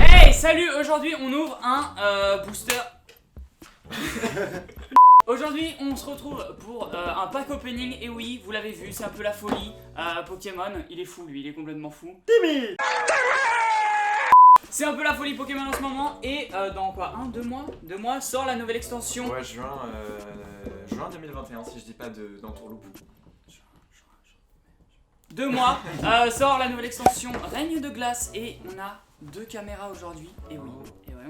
Hey, salut. Aujourd'hui on ouvre un booster. Aujourd'hui on se retrouve pour un pack opening. Et oui, vous l'avez vu, c'est un peu la folie. Pokémon, il est fou lui, il est complètement fou. Timmy. C'est un peu la folie Pokémon en ce moment. Et dans quoi, 2 mois sort la nouvelle extension. Ouais, juin 2021 si je dis pas d'entourloupe. 2 mois sort la nouvelle extension Règne de glace. Et on a 2 caméras aujourd'hui. Et oui,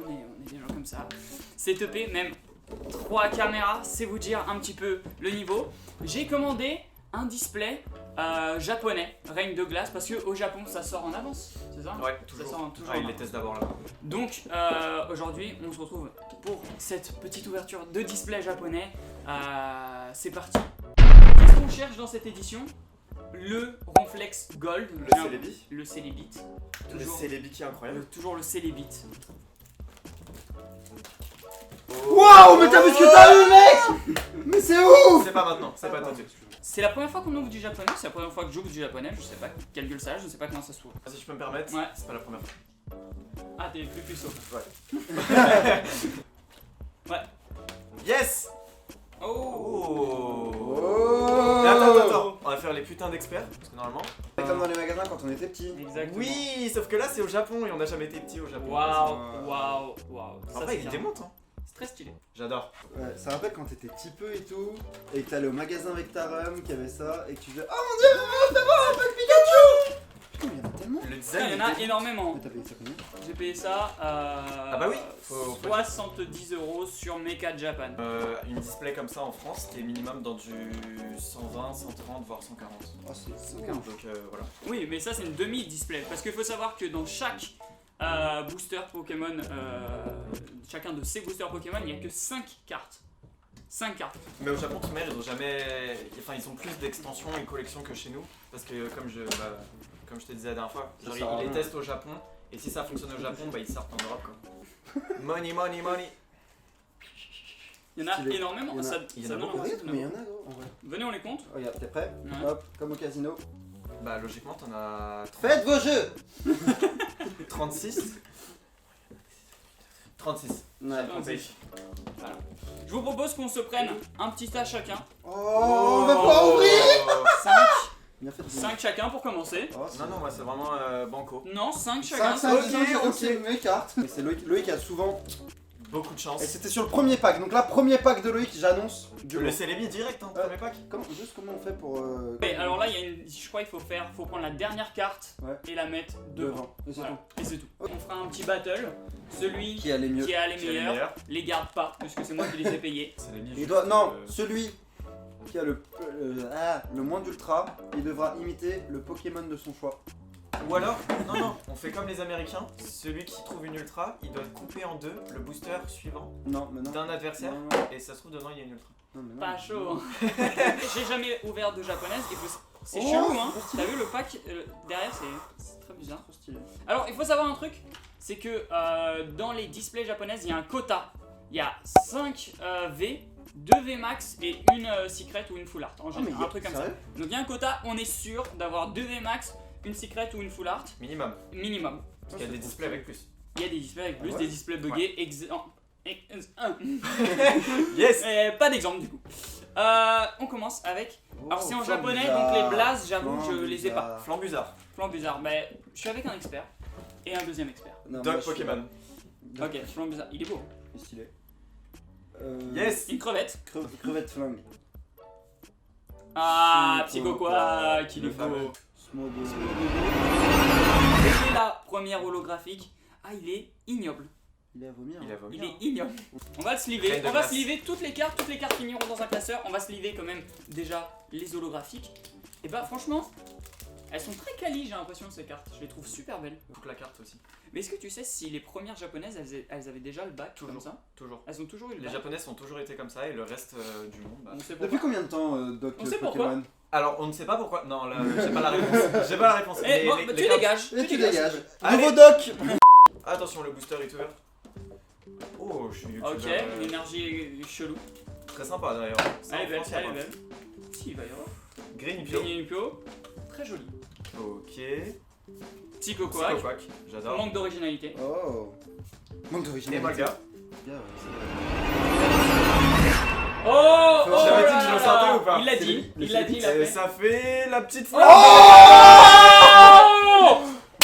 on est des gens comme ça. C'est EP, même 3 caméras, c'est vous dire un petit peu le niveau. J'ai commandé un display japonais, Règne de glace, parce qu'au Japon ça sort en avance, c'est ça? Ouais, toujours. Ça sort toujours ils les testent d'abord là-bas. Donc aujourd'hui on se retrouve pour cette petite ouverture de display japonais. C'est parti. Qu'est-ce qu'on cherche dans cette édition? Le Ronflex Gold, Le Celebi. Le Celebi. Le Celebi qui est incroyable. Toujours le Celebi. Waouh, mais t'as vu ce que t'as eu, mec? Mais c'est ouf! C'est pas maintenant, c'est pas tout de suite. C'est la première fois qu'on ouvre du japonais, c'est la première fois que j'ouvre du japonais, je sais pas quelle gueule ça a, je sais pas comment ça s'ouvre. Si je peux me permettre, Ouais. c'est pas la première fois. Ah, t'es plus puceau. Ouais. Ouais. Yes! Oh! Oh! Mais attends, on va faire les putains d'experts, parce que normalement... C'est comme dans les magasins quand on était petit. Exactement. Oui, sauf que là c'est au Japon et on n'a jamais été petit au Japon. Waouh. En vrai, il démonte, hein. C'est très stylé. J'adore. Ouais, ça rappelle quand t'étais petit peu et tout, et que t'allais au magasin avec ta rhum, qu'il y avait ça, et que tu disais oh mon dieu, c'est bon, un pack Pikachu! Putain, mais il y en a tellement! Le Il design. y en a énormément. Mais t'as payé ça combien? J'ai payé ça bah oui, faut 70 € sur Mecha Japan. Une display comme ça en France qui est minimum dans du 120, 130 voire 140. Oh, c'est Donc voilà. Oui, mais ça c'est une demi-display. Parce qu'il faut savoir que dans chaque booster Pokémon, chacun de ces boosters Pokémon, il n'y a que 5 cartes. 5 cartes. Mais au Japon, tout ils ont jamais. Enfin, ils ont plus d'extensions et collections que chez nous. Parce que, comme je te disais la dernière fois, genre, ils les testent au Japon. Et si ça fonctionne au Japon, bah ils sortent en Europe quoi. Money. Il y en a Stylé. énormément. Il y en a- ça il y en a donne beaucoup. envie Oui, de mais il y en a gros, en vrai. Venez, on les compte. Regarde, t'es prêt? Ouais. Hop, comme au casino. Bah logiquement, t'en as Faites vos jeux! 36. 36. Ouais. Voilà. Je vous propose qu'on se prenne un petit tas chacun. Oh, on va pas ouvrir! 5 Bien fait de 5 chacun pour commencer. Oh, c'est Non, non, moi c'est vraiment banco. Non, 5 chacun. 5, Ok. ok, mes cartes. Mais c'est Loïc qui a souvent. Beaucoup de chance. Et c'était sur le premier pack, donc là, premier pack de Loïc, j'annonce du Le lot. Celebi direct, hein, premier pack. Comment on fait pour. Et alors là, il y a je crois qu'il faut prendre la dernière carte Ouais. et la mettre devant. Et c'est Voilà. tout. Et c'est tout. On fera un petit battle. Celui Qui a les mieux. qui a les Qui est le meilleurs, meilleur. les garde pas, puisque c'est moi qui les ai payés. Celebi, Il juste, doit. Non, celui qui a le moins d'ultra, il devra imiter le Pokémon de son choix. Ou alors, non, on fait comme les Américains. Celui qui trouve une ultra, il doit couper en deux le booster suivant Non, mais non. d'un adversaire. Non, non, Et ça se trouve, dedans, il y a une ultra. non, mais non. Pas chaud. J'ai jamais ouvert de japonaise. C'est Oh, chelou, hein. c'est stylé. T'as vu le pack derrière, c'est très bizarre. Trop stylé. Alors, il faut savoir un truc, c'est que dans les displays japonaises, il y a un quota. Il y a 5 V, 2 V max et une secret ou une full art. En général, un truc comme ça. Sérieux? Donc il y a un quota, on est sûr d'avoir 2 V max, une secret ou une full art Minimum. minimum. Parce qu'il y a des displays avec plus. Il y a des displays avec plus, Ah ouais? des displays buggés, Yes! pas d'exemple du coup. On commence avec. Alors c'est en Oh, japonais, Flambuzard. donc les blazes, j'avoue, je les ai pas. Flambuzard. Flambuzard. Flambuzard, mais je suis avec un expert et un deuxième expert. Non, moi, Dog je suis- Pokémon. Dog- Ok, Flambuzard, il est beau. il est stylé. Yes! Une crevette. Crevette flingue. Ah, Psycho Psycho qu'il est le fameux. beau. Smogo. Et c'est la première holographique. Ah, il est ignoble. Il est à vomir. Il a vomi. Il est ignoble. On va se liver. Reine de On va glace. se liver toutes les cartes finiront dans un classeur. On va se liver quand même déjà les holographiques. Et bah franchement, elles sont très quali, j'ai l'impression, ces cartes. Je les trouve super belles. Toute la carte aussi. Mais est-ce que tu sais si les premières japonaises, elles avaient déjà le bac comme Toujours. ça? Toujours. Elles ont toujours eu le Les bac. japonaises ont toujours été comme ça et le reste du monde. Bah. On sait Depuis pourquoi. combien de temps, Doc On sait Pokémon? Alors, on ne sait pas pourquoi. Non, là, j'ai pas la réponse. J'ai pas la réponse. Eh, Mais bon, les- bah, les tu cartes- dégages. Et tu dégages. Allez. Nouveau Doc. Attention, le booster est ouvert. Oh, je suis Ok, youtubeur, une énergie chelou. très sympa d'ailleurs. Ça, Elle est en belle, France, il y a elle est pas. belle. Si, il va y avoir. Green Pio. Green Pio. Très joli. Ok. Psychoquack. Psychoquack, j'adore. Manque d'originalité. Oh. Manque Et d'originalité. Molga. Oh, Faut- oh J'avais là dit que je le là sentais là. ou pas? Il l'a C'est dit, le- il l'a dit, il l'a Et fait. ça fait la petite Oh,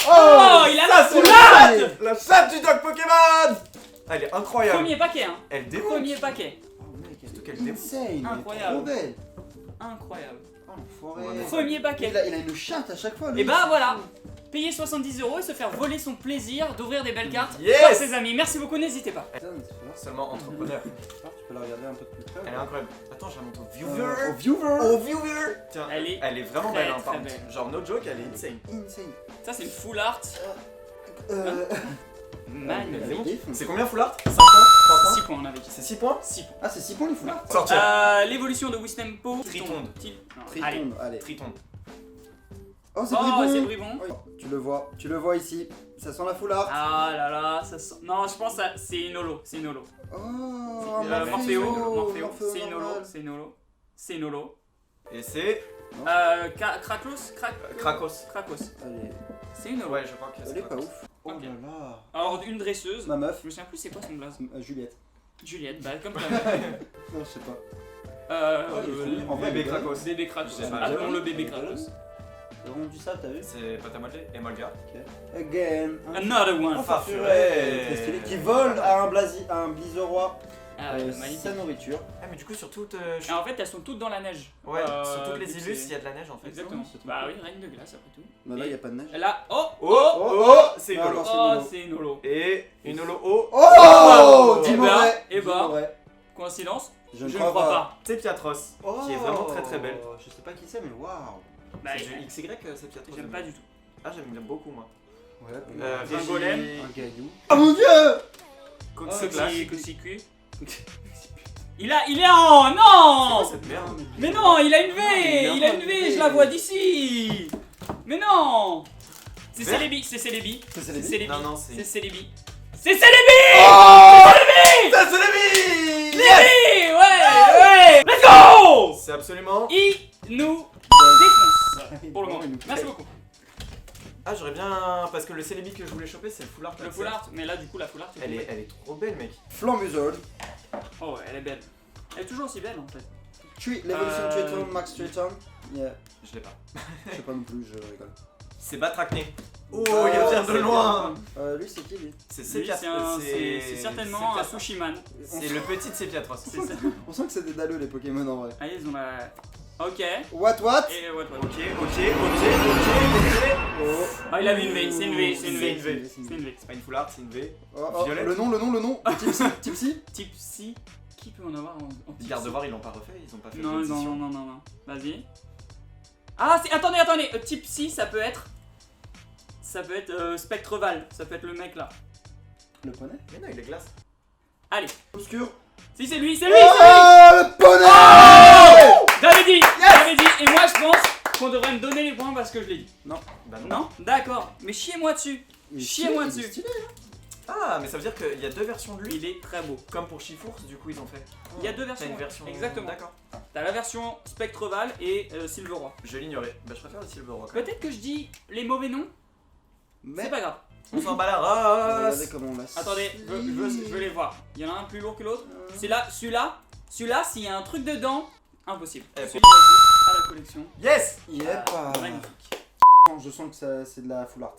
Oh, il a la foulade. La chatte du Dog Pokémon. Elle est incroyable. Premier paquet, hein. Elle démonte. Premier paquet. Oh mec, elle Surtout est qu'elle démonte. insane, elle est Incroyable. trop belle. Incroyable. Oh l'enfoiré. Ouais, Premier paquet. Il a une chatte à chaque fois. lui. Et bah voilà. Payer 70 € et se faire voler son plaisir d'ouvrir des belles cartes Yes. par ses amis. Merci beaucoup, n'hésitez pas. Putain, mais c'est pas- Seulement entrepreneur. Tu peux la regarder un peu plus près. Elle est incroyable. Attends, je remonte au Au viewer. viewer. Au viewer. Tiens, Elle est vraiment très, belle, hein, par très contre. belle. Genre, no joke, elle est insane. Insane. Ça, c'est une full art. Magnifique. défonce. C'est combien full art 5 points 3 points 6 points, on avait dit. C'est 6 points 6 points. Ah, c'est 6 points les foulards. Sortir. L'évolution de Wistempo. Tritonde. Allez. Tritonde, allez. Triton. Oh, c'est Oh, Bribon. c'est Bribon. Oui. Tu le vois ici. Ça sent la foulard. Ah là là, ça sent. Non, je pense que c'est une holo. C'est une holo. Oh, Morpheo. Morpheo, C'est une holo. normal. C'est une holo. C'est une holo. Et c'est Krakos. Krakos. Krakos. Allez, C'est une holo. Ouais, je crois que elle c'est est pas Krakos. ouf. Oh Ok. là là. Alors, une dresseuse. Ma meuf, Je me souviens plus c'est quoi son blaze. Juliette. Juliette, bah comme ça. Non, je sais pas. En vrai, Bébé elle est Krakos. Bébé Krakos. Je sais pas. Appelons-le bébé Krakos. J'ai rendu ça, t'as vu? C'est pâte à modeler et Molga. Again. Another one. Enfin, très stylé. Qui vole à un blizzard Ah ouais, magnifique. sa nourriture. Ah, mais du coup, sur toutes. Et en fait, elles sont toutes dans la neige. Ouais, sur toutes les vu que illus, c'est- il y a de la neige en fait. Exactement. c'est trop Bah cool. oui, reine de glace après tout. Mais là, Et- y a pas de neige. Là, oh, Oh, c'est une Non, holo. non, oh, holo. c'est une holo. Et une holo haut. Oh, Eh dis-moi ben, vrai. eh ben. Dis-moi vrai. Coïncidence? Je ne Je ne crois crois pas. pas. C'est Piatros, qui est vraiment très très belle. Je sais pas qui c'est, mais waouh. Bah, C'est du XY, c'est Piatros. j'aime pas du tout. Ah, j'aime bien beaucoup moi. Ouais, Un golem. un gaillou. Oh mon dieu. Coxiclash. Coxicu. Il est en. C'est Non! quoi cette merde? Mais non, il a une V! Mais Il a non, une V, je la vois d'ici! Mais non! C'est Vert. Célébi, c'est Célébi. C'est C'est Célébi. Célébi. Non, non, c'est. C'est Célébi. C'est Célébi! Oh, Ça, c'est la vie. Célébi! Ouais! Let's go! C'est absolument. Il nous défonce pour le moment. Il nous Merci crée. beaucoup. Ah, j'aurais bien. Parce que le Célébi que je voulais choper, c'est le full art. Le full art, mais là du coup la full art. Elle est trop belle, mec. Flambuzzard. Oh ouais, elle est belle. Elle est toujours aussi belle en fait. L'Evolution Triton, Max Triton. Yeah. Je l'ai pas. Je sais pas non plus, je rigole. C'est Batracné. Oh, Ah, il vient de c'est loin. Lui, c'est qui lui? C'est Lui, c'est certainement un Sushiman. C'est le petit de Sépiatros. C'est ça. On sent que c'est des dalleux les Pokémon en vrai. Ah, ils ont la. Ok. What? Et ouais. Ok. Oh. Ah, il avait une V, c'est une V, c'est une C'est V. une V. C'est une V. C'est pas une full art, c'est une V. Oh, Violet. le nom. Tipsy. Tipsy. Qui peut en avoir en Tipsy? Gardevoir, ils l'ont pas refait, ils ont pas fait Non, d'édition. non. Vas-y. Ah, c'est. Attendez. Tipsy, ça peut être. Spectreval. Ça peut être le mec là. Le poney. Mais non, il est glace. Allez. Obscur. Si, c'est lui, Oh, le poney. J'avais dit. Et moi, je pense qu'on devrait me donner les points parce que je l'ai dit. Bah non. Non? D'accord. Mais chiez-moi dessus. Il est Chiez-moi stylé, il est dessus. stylé. Ah, mais ça veut dire qu'il y a deux versions de lui. Il est très beau. Comme pour Chifours, du coup, ils ont fait. Il y a deux T'as versions. une version. Exactement. D'accord. T'as la version Spectreval et Silveroi. Je l'ignorais. Bah, je préfère le Silver Rock. quand même. Peut-être que je dis les mauvais noms, Mais c'est pas grave. On s'en bat la race. regardez comment on l'a. Attendez, je veux les voir. Il y en a un plus lourd que l'autre. C'est là, celui-là, s'il y a un truc dedans, impossible. Eh, Celui-là à la collection. Yes. Yep. Magnifique. Je sens que c'est de la full art.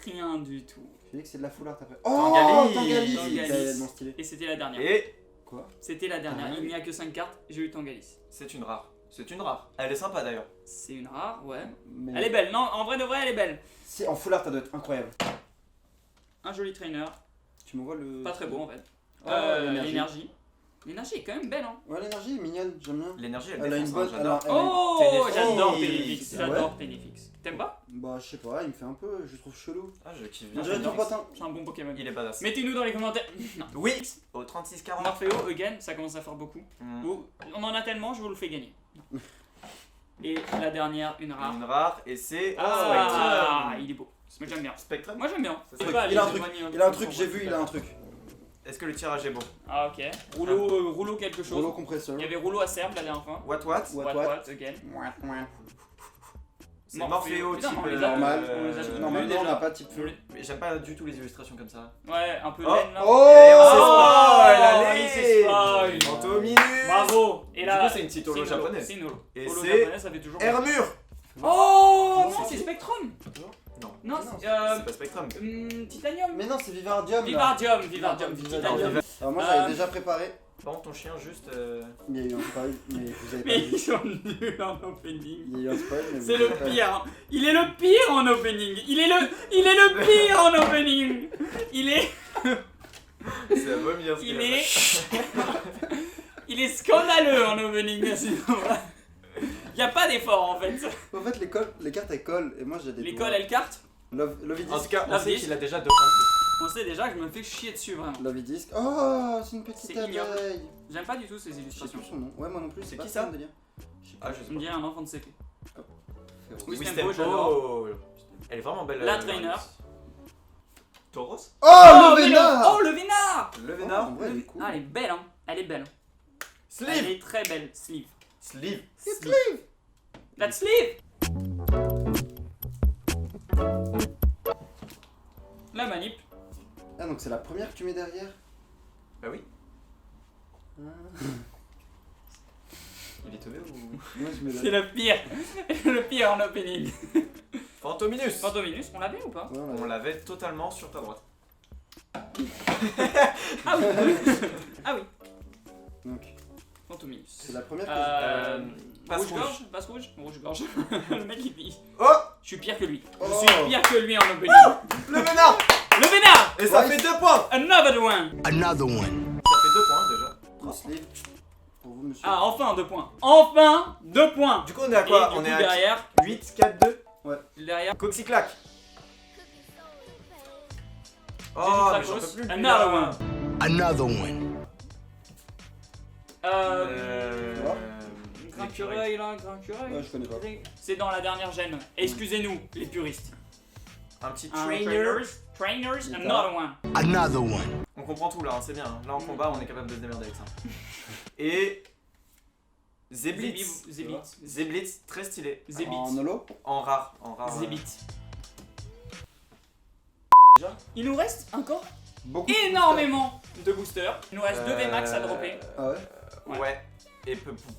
Rien du tout. Je dis que c'est de la full art après. Tangali. Tangali. Tangali. C'est tellement stylé. Et c'était la dernière. Et Quoi? C'était la dernière. Ah. Il n'y a que 5 cartes. J'ai eu Tangalis. c'est une rare. C'est une rare. Elle est sympa d'ailleurs. C'est une rare, ouais. Mais Elle est belle. Non, en vrai de vrai, elle est belle. Si en full art, ça doit être incroyable. Un joli trainer. Tu me vois le. Pas très beau en fait. Oh, L'énergie. L'énergie est quand même belle, hein. Ouais, l'énergie est mignonne, j'aime bien. L'énergie, elle Elle a une défonce, bonne. hein, j'adore. elle a une- Oh, Ténéfix. j'adore Oh. Ténéfix. Ah J'adore ouais Ténéfix. T'aimes pas? Bah, je sais pas, il me fait un peu. Je le trouve chelou. Ah, je kiffe On bien. dirait ton Ténéfix. potin. C'est un bon Pokémon. Il est badass. Mettez-nous dans les commentaires. Non. Oui. Au 36-40. Morpheo, again, ça commence à faire beaucoup. Mm. Ou- on en a tellement, je vous le fais gagner. Et la dernière, une rare. Une rare et c'est. Ah, il est beau. Moi j'aime bien. Spectrum. Moi j'aime bien. C'est C'est ça. pas Il a un les truc, éloigner il a un peu truc, pour j'ai voir vu, ce il que a un t'as. truc. Est-ce que le tirage est beau? Ah ok. Rouleau quelque chose. Rouleau compresseur. Il y avait rouleau à Serbe la dernière fois. What? What? What, again. C'est Morphéo, Putain, type on les a normal. tous, on les a tous Normalement, vus on n'a déjà. pas type feu. Mais j'aime pas du tout les illustrations comme ça. Ouais, un peu Oh. laine là. Oh, Et on il s'est s'est spoil. Fantominus. Bravo. Et là, Du coup, c'est une petite holo c'est une holo, japonaise. C'est une holo. Et Holo c'est japonaise, ça fait toujours. Hermure. Oh Non, non, c'est c'est Spectrum. Non, Non, Non, c'est c'est pas Spectrum. Titanium. Mais non, c'est Vivardium. là. Vivardium, Non, Vivardium, Vivardium. Titanium. Alors moi j'avais déjà préparé, Par contre, ton chien, juste. il y a eu un spoil, mais vous avez pas Mais vu. ils sont nuls en opening. Il y a eu un spoil, mais vous C'est avez le pas vu. pire. Hein. Il est le pire en opening. Il est le pire en opening. Il est C'est à vomir ce il qu'il a est fait. il est scandaleux en opening. Sinon, il y a pas d'effort en fait. En fait les cartes elles collent et moi j'ai des L'école doigts. elle carte. Lovidisc. En tout cas, on La sait vie. qu'il a déjà 2 points de On sait déjà que je me fais chier dessus vraiment. Lovidisc. Oh, c'est une petite C'est ignoble. abeille. J'aime pas du tout ces Je sais illustrations. plus son nom. Ouais, moi non plus. C'est pas qui ça le délire. plus. Ah, je sais Ça me dit un enfant de CP. Féroce. Oui, Oui, Stempo, j'adore. Elle est vraiment belle. La trainer. Tauros. Oh, le mais vénard. Oh le vénard. Le Oh, vénard. en vrai, elle est cool. Ah elle est belle hein. Elle est belle. Elle Sleeve. est très belle. Sleeve. Sleeve. La sleeve. La manip. Ah, donc c'est la première que tu mets derrière. Bah oui. Ah. Il est tombé ou. Moi je mets C'est le pire. Le pire en opening. Fantominus. Fantominus, on l'avait ou pas? Ouais, On l'avait totalement sur ta droite. Ah oui. Ah oui. Donc Fantominus. c'est la première que Passe Rouge rouge. gorge, passe rouge, rouge gorge. Le mec il dit. Oh. Je suis pire que lui. Oh. Je suis pire que lui en opening. Le vénard. Le vénard. Et ça Ouais, fait 2 points. Another one. Another one. Ça fait 2 points déjà. le sleeve pour vous, monsieur. Ah enfin 2 points. Enfin 2 points. Du coup, on est à quoi? Et On du est coup, à derrière, 8, 4, 2. derrière. Coxiclac. Oh, Jenny mais j'en Krapos, peux plus. another one. Another one. Grincureuil là, Grincureuil. Ouais, je connais pas. C'est dans la dernière gêne. Excusez-nous, les puristes. Un petit Un trainer. Trainers, Guitare. another one. Another one. On comprend tout là, hein, c'est bien. hein. Là en combat, on est capable de se démerder avec ça. Et. Zeblitz. Zébit. Zeblitz, très stylé. Zébit. En holo. En rare. En rare. Zébit. Il nous reste encore Beaucoup. de énormément de boosters. Il nous reste 2 VMAX à dropper. Ah ouais. Ouais. Ouais. Et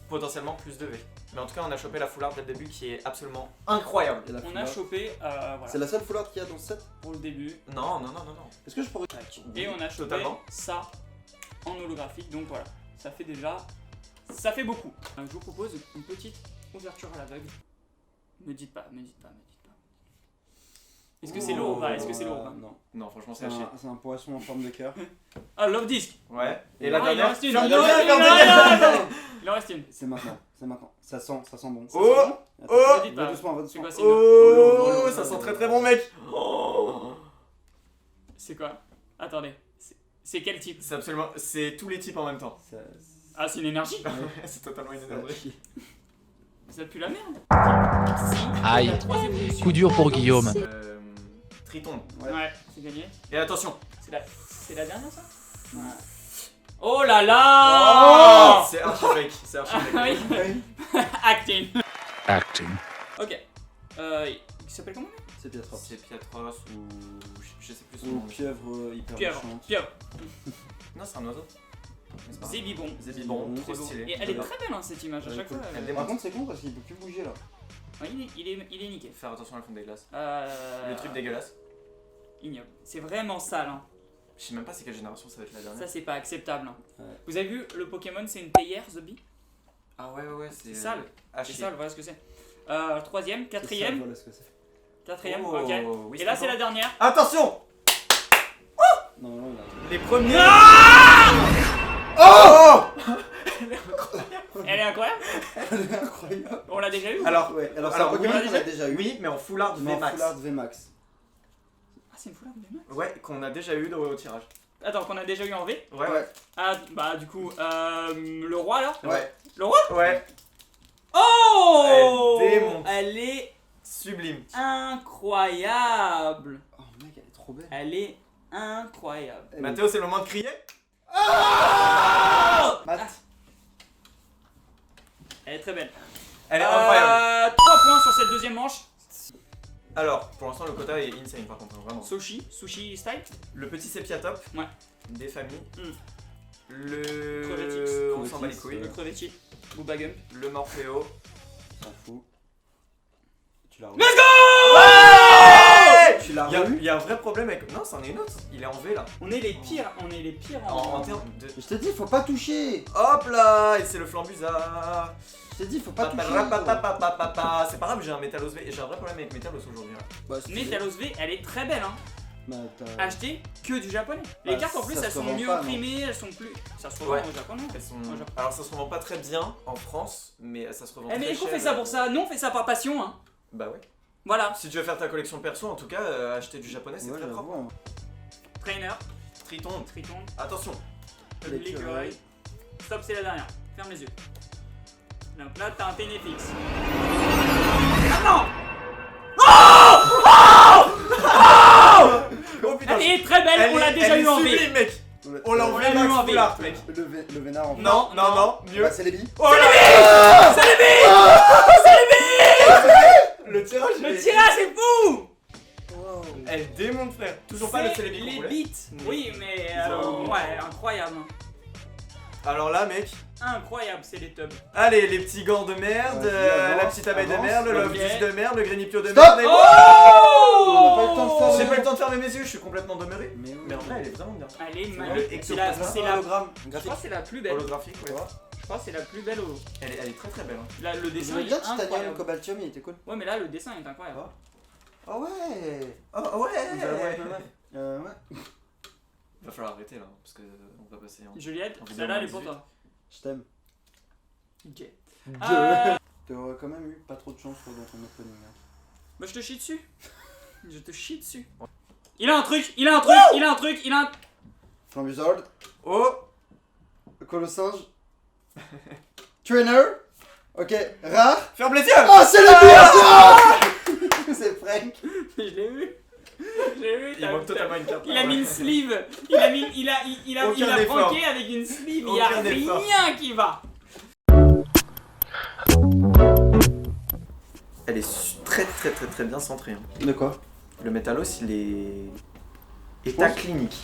potentiellement plus de V. Mais en tout cas, on a chopé la foulard dès le début qui est absolument incroyable. Et la On a foulard. chopé, voilà, C'est la seule foulard qu'il y a dans ce set. pour le début. Non, non, non, non, non. Est-ce que je pourrais. Et on a chopé Totalement. ça en holographique. Donc voilà, ça fait déjà. Ça fait beaucoup. Je vous propose une petite ouverture à l'aveugle. Me dites pas, me dites pas, me dites pas. Est-ce que c'est lourd ou pas? Est-ce que c'est lourd ou pas? Non. Non, franchement, C'est c'est à chier. un poisson en forme de cœur. Ah, Love Disc. Ouais. Et Ah, la il en dernière. reste une. Ferme Il en de reste gueule, une. ferme de Non, gueule. non, non. Il en reste une. C'est maintenant. C'est maintenant. Ça sent bon. Ça Oh. sent bon. Oh. Attends, Me dites va pas. doucement, va C'est doucement. quoi, c'est Oh, ça sent très très bon, mec. Oh. C'est quoi? Attendez. C'est quel type? C'est absolument. C'est tous les types en même temps. Ça- Ah, c'est une énergie. C'est totalement une ça énergie. chie. Ça pue la merde. Aïe. La troisième position. Coup dur pour Guillaume. Triton. Ouais, c'est gagné. Et attention. C'est la dernière ça? Ouais. Oh là là. C'est archi fake. C'est archi fake. Ah oui. Acting. Acting. Ok. Il s'appelle comment? C'est Pietros. C'est Pietros ou. Je sais plus son Ou nom. pieuvre hyper Pieuvre. méchante. Pieuvre. Non, c'est un oiseau. Mais c'est pas grave. Zébibon. Zébibon, trop C'est beau. stylé. Et elle est très belle hein, cette image à Ouais, chaque cool. fois. Elle Ouais, démonte. Par contre, c'est con parce qu'il peut plus bouger là. il est nickel. Faire attention à la fonte des glaces. Les Les trucs dégueulasses. Ignoble. C'est vraiment sale. Hein. Je sais même pas c'est quelle génération ça va être la dernière. Ça c'est pas acceptable. Hein. Ouais. Vous avez vu le Pokémon c'est une théière The Bee? Ah ouais, C'est sale. Ah, C'est chier. sale, voilà ce que c'est. Troisième, C'est ça, quatrième, voilà ce que c'est. quatrième, Oh, ok. oui, Et là c'est c'est la bon. dernière. Attention. Non, non, il a. Les premiers. Oh. Elle est incroyable. Elle est incroyable. On l'a déjà eu? Alors, Ouais, alors c'est Alors, un Pokémon oui, qu'on a déjà eu. oui, mais en foulard Mais en VMAX. foulard VMAX. Ah c'est une foulard de main. Ouais, qu'on a déjà eu au tirage. Attends, qu'on a déjà eu en V. Ouais. Ah bah du coup, le roi là. Ouais. Le roi? Ouais. Oh, Elle démonte. Elle est Sublime. incroyable. Oh mec, elle est trop belle. Elle est incroyable. Elle est- Mathéo, c'est le moment de crier. Matt. Elle est très belle. Elle est incroyable. 3 points sur cette deuxième manche. Alors, pour l'instant, le quota est insane par contre, hein, vraiment. Sushi style. Le petit sépia top. Ouais. Des familles. Crevettix. On s'en bat les couilles. Le crevetti. Booba Gump. Le Morpheo. T'en fous. Tu l'as Let's go! Tu l'as Il relu. y a un vrai problème avec. Non, c'en est une autre. Il est en V là. On est les pires En termes de. Je t'ai dit, faut pas toucher. Hop là! Et c'est le flambuza. Je t'ai dit, faut pas toucher. C'est pas grave, j'ai un Metalos V et j'ai un vrai problème avec Metalos aujourd'hui. Hein. Bah, c'est- Metalos V, elle est très belle, hein. Bah, t'as- Acheter que du japonais. Les Bah, cartes en plus, ça elles se sont revend mieux pas, imprimées, elles sont plus. Ça se revend Ouais. au japonais. Elles sont... Au Japon. Alors ça se revend pas très bien en France, mais ça se revend Eh, très mais Echo cher. fait ça pour ça. Nous, on fait ça par passion, hein. Bah ouais. Voilà. Si tu veux faire ta collection perso, en tout cas, acheter du japonais c'est Ouais, très propre. j'avoue, hein. Trainer, Triton, Triton, attention. l'écureuil. Stop, c'est la dernière. Ferme les yeux. Donc là, t'as un Ténéfix. Oh putain, Elle est très belle, on l'a déjà eu en V. sublime, mec. On l'a en On V l'a eu max en V. full art, mec. Le vénard en Non, non, non, mieux. Bah, c'est les billes. Oh là Le tirage, Le tirage est fou. Elle démonte, frère. Toujours pas le C'est célébi qu'on les voulait. beats. Oui, mais Oh. ouais, incroyable. Alors là, mec. Incroyable, c'est les tubs. Allez, les petits gants de merde, Vas-y, avance, la petite abeille de avance. merde, le love Ok. juice de merde, le grenipio de Stop. merde. et- On a pas eu le temps de faire. J'ai pas eu le temps de fermer mes yeux, je suis complètement demeuré. Mais oui. Mais en vrai, elle est vraiment bien. Elle est le magnifique. C'est la, ectoplasma. c'est la, Hologramme. je Graphique. crois que c'est la plus belle. Holographique, ouais. Je crois que c'est la plus belle holo. Elle est très très belle. Hein. Là, le dessin J'aimais il est bien Titanium incroyable. Cobaltium, il était cool. Ouais, mais là, le dessin est incroyable. Ah ouais. Oh On dirait ouais. ouais. Va falloir arrêter là, parce que on va passer en. Juliette, En vidéo celle-là, elle est pour 18. toi. Je t'aime. Ok. T'aurais quand même eu pas trop de chance dans ton opening. Hein. Bah, je te chie dessus. Je te chie dessus. Il a un truc, il a un truc, il a un truc, il a un. Flambuzard. Oh. Colossinge. Trainer. Ok. Rare. Ferme les yeux. Oh, c'est le bien. C'est Frank. Je l'ai eu. Je l'ai eu. Il manque totalement une carte. Il a mis une sleeve. Il a Aucun effort. franqué avec une sleeve. Il y a Aucun effort. rien qui va. Elle est très très très très bien centrée. Hein. De quoi? Le Metalos, il est état clinique.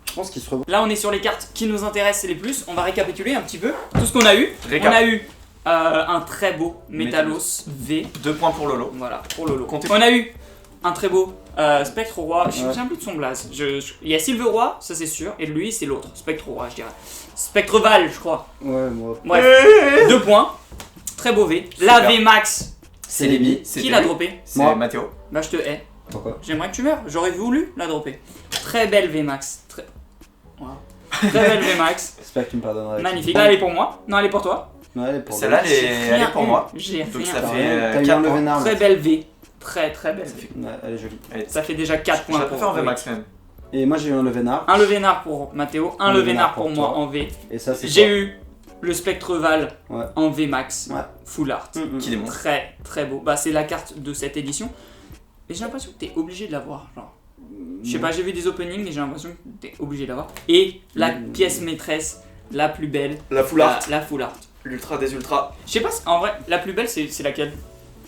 Je pense qu'il se revoit. Là, on est sur les cartes qui nous intéressent les plus. On va récapituler un petit peu tout ce qu'on a eu. Récap. On a eu un très beau Metalos V. 2 points pour Lolo. Voilà, pour Lolo. Comptez- On a eu un très beau Spectre Roi. Je me Ouais. souviens plus de son blaze. Il y a Silver Roi, ça c'est sûr. Et lui, c'est l'autre. Spectre Roi, je dirais. Spectre Val, je crois. Ouais, moi. Bref, 2 points. Très beau V. La Super. V Max, C'est les billes. qui l'a droppé? C'est Moi. Mathéo. Bah, je te hais. Pourquoi? J'aimerais que tu meurs. J'aurais voulu la dropper. Très belle V Max. Wow. Très belle V Max. J'espère que tu me pardonneras. Magnifique. Là, elle est pour moi. Non, elle est pour toi. Ouais, elle est pour Celle-là, moi. elle est pour moi. J'ai Donc rien. ça T'as fait rien, t'as eu 4 un points. Levénard. Très belle V. Très très belle V. Ouais, elle est jolie. Ça fait déjà 4 Je points. la préfère en VMAX quand même. Et moi j'ai eu un Levénard. Un Levénard pour Mathéo, un Un Levénard Levénard pour pour moi toi. en V. Et ça c'est J'ai quoi? eu le Spectre Val Ouais. en V Max. Ouais. Full art. Qui démontre. Très très beau. Bah, c'est la carte de cette édition. Mais j'ai l'impression que t'es obligé de l'avoir. Genre. Je sais pas, j'ai vu des openings mais j'ai l'impression que t'es obligé de l'avoir. Et la pièce maîtresse, la plus belle, La full art. la full art. L'ultra des ultras. Je sais pas, en vrai, la plus belle c'est laquelle?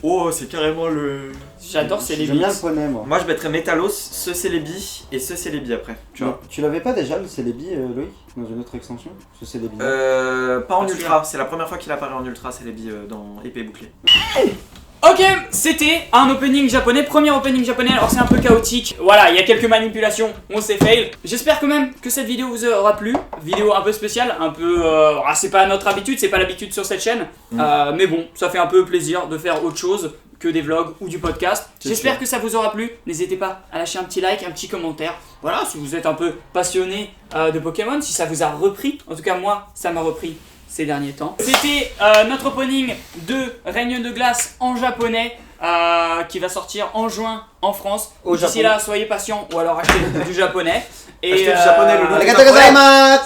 Oh, c'est carrément le. J'adore, c'est les J'aime bien le beats. poney moi. Moi je mettrais Metalos, ce Célébi et ce Célébi après. Tu vois. Tu l'avais pas déjà le Célébi Loïc dans une autre extension? Ce Célébi. Pas en Ah, ultra, c'est la première fois qu'il apparaît en ultra Célébi dans épée bouclier. Ok, c'était un opening japonais, premier opening japonais, alors c'est un peu chaotique. Voilà, il y a quelques manipulations, on s'est fail. J'espère quand même que cette vidéo vous aura plu. Vidéo un peu spéciale, un peu... c'est pas notre habitude, c'est pas l'habitude sur cette chaîne. Mais bon, ça fait un peu plaisir de faire autre chose que des vlogs ou du podcast. C'est J'espère sûr. que ça vous aura plu. N'hésitez pas à lâcher un petit like, un petit commentaire. Voilà, si vous êtes un peu passionné de Pokémon, si ça vous a repris. En tout cas, moi, ça m'a repris ces derniers temps. C'était notre opening de Règne de Glace en japonais qui va sortir en juin en France. Au D'ici Japon. là, soyez patients ou alors achetez du japonais. Et Achetez du japonais, le loup. Arigatou gozaimasu.